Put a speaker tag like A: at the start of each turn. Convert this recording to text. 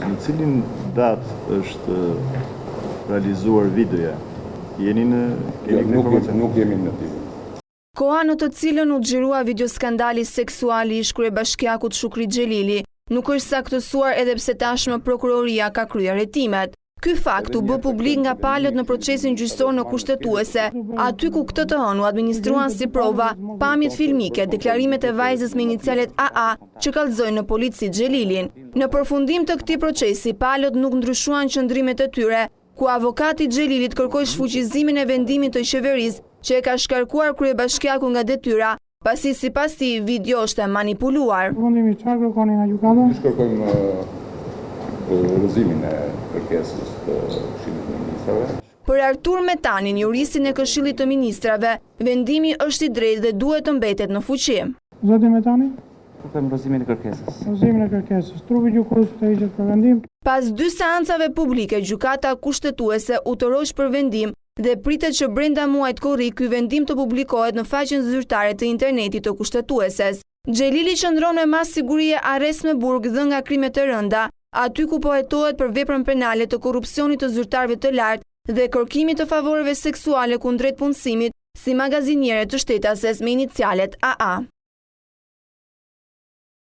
A: Në cilin datë është realizuar videoja? Jeni në
B: nuk jemi në ti.
C: Koha në të cilën u xhirua videoskandali seksual i ish kryebashkiakut Shukri Xhelili nuk është saktësuar edhe pse tashmë prokuroria ka kryer hetimet. Ky fakt u bë publik nga palët në procesin gjyqësor në kushtetuese, aty ku këtë të hënë u administruan si prova pamjet filmike, deklarimet e vajzës me inicialet AA që kallëzojnë në polici Xhelilin. Në përfundim të këtij procesi, palët nuk ndryshuan qëndrimet e tyre, ku avokati Xhelilit kërkoi shfuqizimin e vendimit të qeverisë që e ka shkarkuar kryebashkiaku nga detyra, pasi sipas tij video është manipuluar.
B: Shkërkojmë rrëzimin e kërkesës të Këshillit të Ministrave.
C: Për Artur Metanin, juristin e Këshillit të Ministrave, vendimi është i drejtë dhe duhet të mbetet në fuqi.
D: Zoti Metani?
E: Kërkojmë rrëzimin e kërkesës.
D: Rrëzimin e kërkesës. Trupi gjykatës të hiqet për vendim.
C: Pas 2 seancave publike, gjykata kushtetuese u toroq për vendim dhe pritet që brenda muajit korrik ky vendim të publikohet në faqen zyrtare të internetit të kushtetueses. Xhelili qëndron me mas sigurie arrest me burg dhe nga krime të rënda, aty ku po hetohet për veprën penale të korrupsionit të zyrtarëve të lartë dhe kërkimit të favoreve seksuale kundrejt punësimit si magaziniere të shtetases me inicialet AA.